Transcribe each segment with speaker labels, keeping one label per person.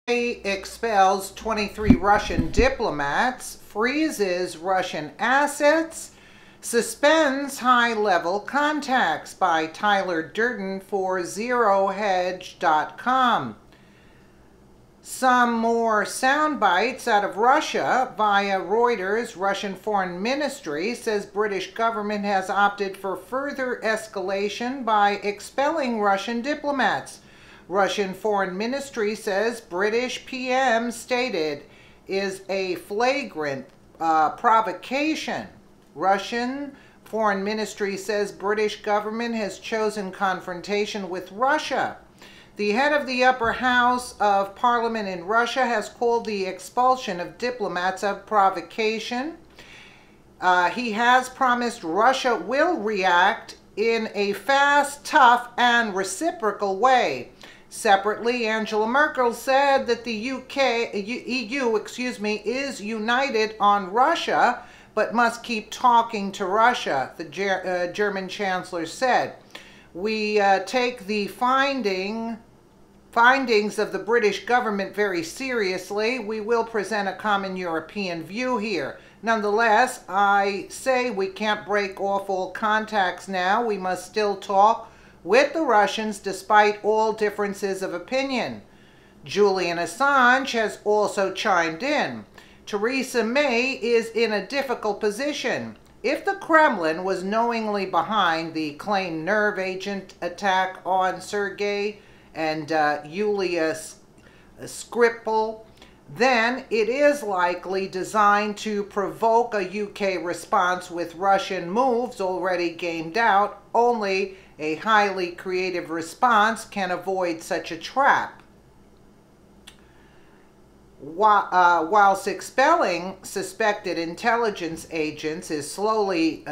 Speaker 1: Expels 23 Russian diplomats, freezes Russian assets, suspends high-level contacts by Tyler Durden for ZeroHedge.com. Some more sound bites out of Russia via Reuters. Russian Foreign Ministry says British government has opted for further escalation by expelling Russian diplomats. Russian Foreign Ministry says British PM stated is a flagrant provocation. Russian Foreign Ministry says British government has chosen confrontation with Russia. The head of the upper house of parliament in Russia has called the expulsion of diplomats a provocation. He has promised Russia will react in a fast, tough, and reciprocal way. Separately, Angela Merkel said that the EU is united on Russia, but must keep talking to Russia, the German chancellor said. We take the findings of the British government very seriously. We will present a common European view here. Nonetheless, I say we can't break off all contacts now. We must still talk with the Russians despite all differences of opinion. Julian Assange has also chimed in. Theresa May is in a difficult position. If the Kremlin was knowingly behind the claimed nerve agent attack on Sergei and Yulia Skripal, then it is likely designed to provoke a UK response with Russian moves already gamed out. Only a highly creative response can avoid such a trap. Whilst expelling suspected intelligence agents is slowly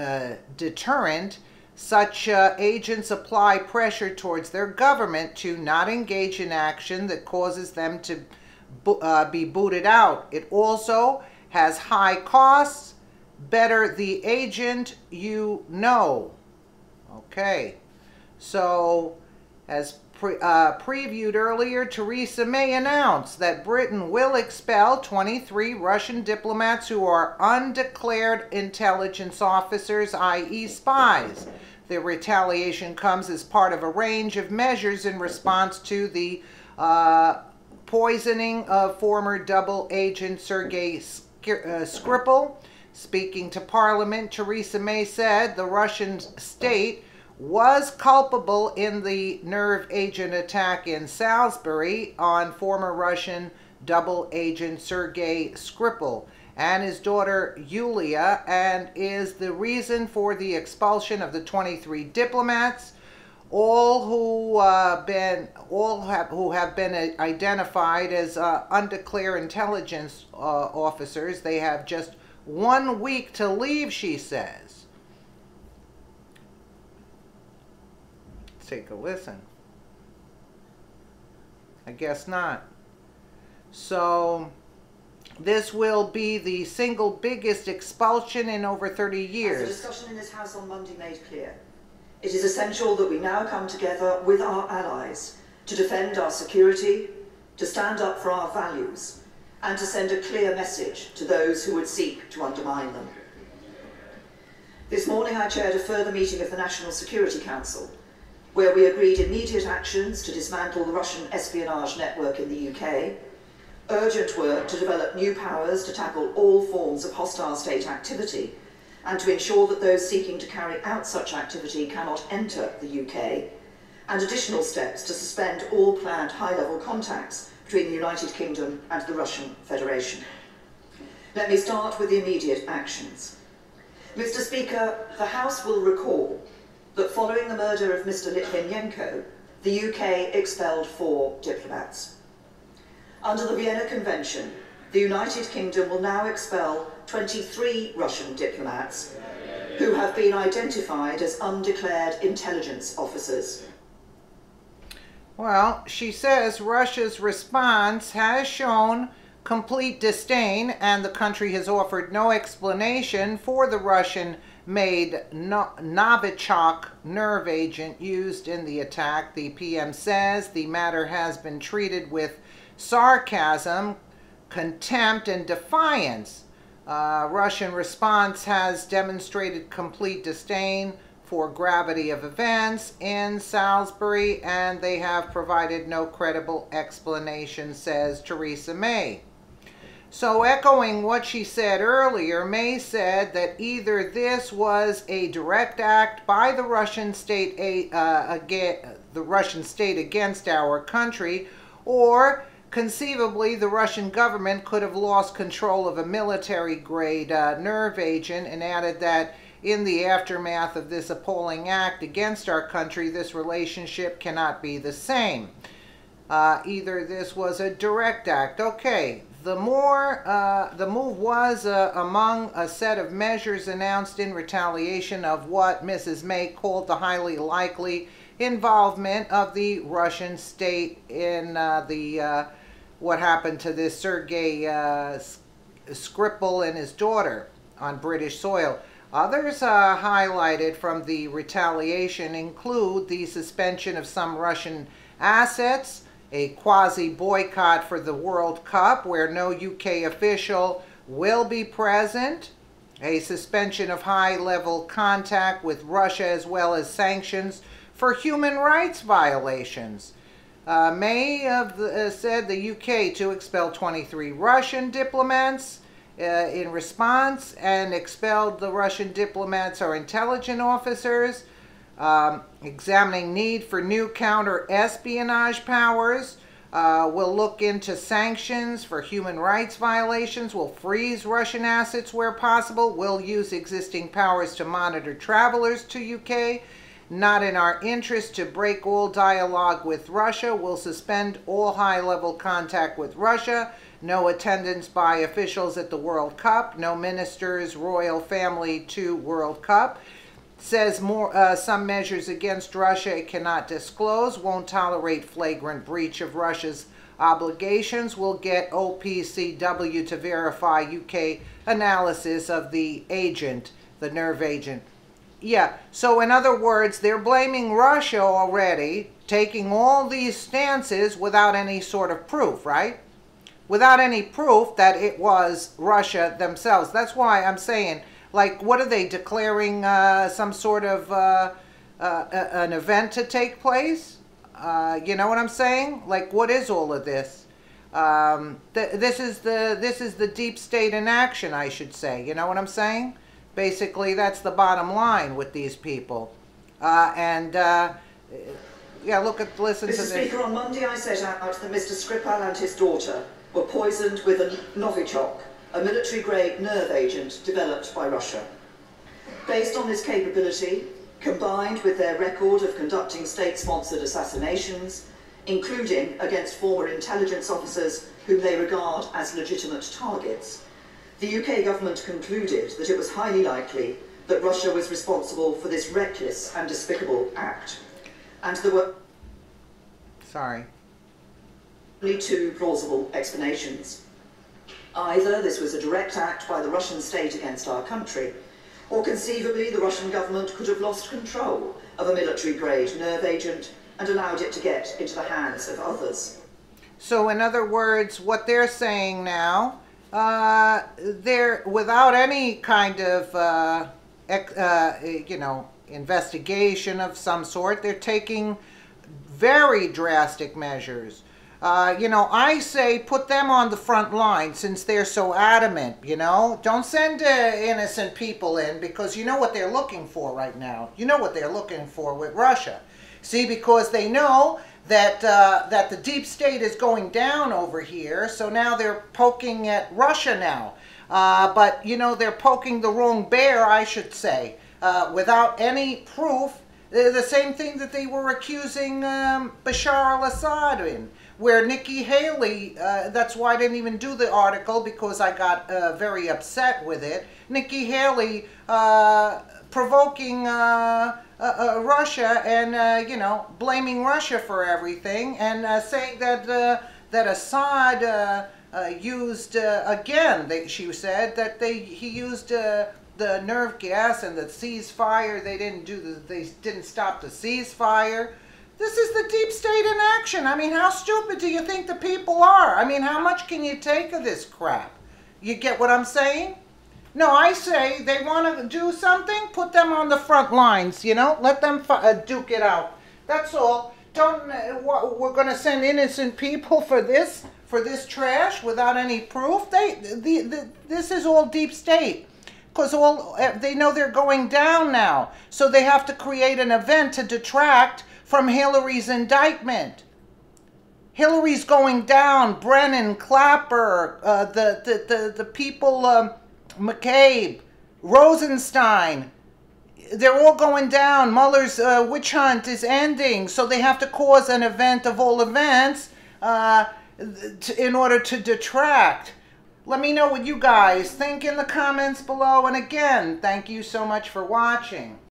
Speaker 1: deterrent, such agents apply pressure towards their government to not engage in action that causes them to be booted out. It also has high costs. Better the agent you know. Okay, so as previewed earlier, Theresa May announced that Britain will expel 23 Russian diplomats who are undeclared intelligence officers, i.e. spies. The retaliation comes as part of a range of measures in response to the poisoning of former double agent Sergei Skripal. Speaking to Parliament, Theresa May said the Russian state was culpable in the nerve agent attack in Salisbury on former Russian double agent Sergei Skripal and his daughter Yulia, and is the reason for the expulsion of the 23 diplomats, all who have been identified as undeclared intelligence officers. They have just 1 week to leave, she says. Take a listen. I guess not. So this will be the single biggest expulsion in over 30 years.
Speaker 2: As the discussion in this House on Monday made clear, it is essential that we now come together with our allies to defend our security, to stand up for our values, and to send a clear message to those who would seek to undermine them. This morning I chaired a further meeting of the National Security Council, where we agreed immediate actions to dismantle the Russian espionage network in the UK, urgent work to develop new powers to tackle all forms of hostile state activity, and to ensure that those seeking to carry out such activity cannot enter the UK, and additional steps to suspend all planned high-level contacts between the United Kingdom and the Russian Federation. Let me start with the immediate actions. Mr. Speaker, the House will recall that following the murder of Mr. Litvinenko, the UK expelled 4 diplomats. Under the Vienna Convention, the United Kingdom will now expel 23 Russian diplomats who have been identified as undeclared intelligence officers.
Speaker 1: Well, she says Russia's response has shown complete disdain, and the country has offered no explanation for the Russian-made Novichok nerve agent used in the attack. The PM says the matter has been treated with sarcasm, contempt, and defiance. Russian response has demonstrated complete disdain for gravity of events in Salisbury, and they have provided no credible explanation, says Theresa May. So echoing what she said earlier, May said that either this was a direct act by the Russian state against our country, or conceivably the Russian government could have lost control of a military-grade nerve agent, and added that in the aftermath of this appalling act against our country, this relationship cannot be the same. Either this was a direct act. Okay, the move was among a set of measures announced in retaliation of what Mrs. May called the highly likely involvement of the Russian state in what happened to this Sergei Skripal and his daughter on British soil. Others highlighted from the retaliation include the suspension of some Russian assets, a quasi-boycott for the World Cup where no UK official will be present, a suspension of high-level contact with Russia, as well as sanctions for human rights violations. May said the UK to expel 23 Russian diplomats in response, and expelled the Russian diplomats or intelligence officers. Examining need for new counter-espionage powers. Will look into sanctions for human rights violations. Will freeze Russian assets where possible. Will use existing powers to monitor travelers to UK. Not in our interest to break all dialogue with Russia. Will suspend all high-level contact with Russia. No attendance by officials at the World Cup. No ministers, royal family to World Cup. Says some measures against Russia it cannot disclose. Won't tolerate flagrant breach of Russia's obligations. Will get OPCW to verify UK analysis of the agent, the nerve agent. Yeah, so in other words, they're blaming Russia already, taking all these stances without any sort of proof, right? Without any proof that it was Russia themselves. That's why I'm saying, like, what are they declaring some sort of an event to take place? You know what I'm saying? Like, what is all of this? This is the deep state in action, I should say. You know what I'm saying? Basically, that's the bottom line with these people. Yeah, listen to this.
Speaker 2: Mr. Speaker, on Monday I set out that Mr. Skripal and his daughter were poisoned with a Novichok, a military-grade nerve agent developed by Russia. Based on this capability, combined with their record of conducting state-sponsored assassinations, including against former intelligence officers whom they regard as legitimate targets, the UK government concluded that it was highly likely that Russia was responsible for this reckless and despicable act. And there were only two plausible explanations. Either this was a direct act by the Russian state against our country, or conceivably the Russian government could have lost control of a military-grade nerve agent and allowed it to get into the hands of others.
Speaker 1: So in other words, what they're saying now, they're without any kind of, investigation of some sort, they're taking very drastic measures. I say put them on the front line since they're so adamant, Don't send innocent people in because you know what they're looking for right now. You know what they're looking for with Russia. See, because they know that that the deep state is going down over here, so now they're poking at Russia now. But, they're poking the wrong bear, I should say, without any proof. The same thing that they were accusing Bashar al-Assad in, where Nikki Haley, that's why I didn't even do the article because I got very upset with it. Nikki Haley provoking Russia and, blaming Russia for everything and saying that, that Assad used, again, she said that he used the nerve gas and the ceasefire. They didn't stop the ceasefire. This is the deep state in action. I mean, how stupid do you think the people are? I mean, how much can you take of this crap? You get what I'm saying? No, I say they want to do something, put them on the front lines, you know? Let them duke it out. That's all. Don't, we're going to send innocent people for this trash without any proof? This is all deep state. Because they know they're going down now. So they have to create an event to detract from Hillary's indictment. Hillary's going down. Brennan, Clapper, the people, McCabe, Rosenstein, they're all going down. Mueller's witch hunt is ending. So they have to cause an event of all events in order to detract. Let me know what you guys think in the comments below. And again, thank you so much for watching.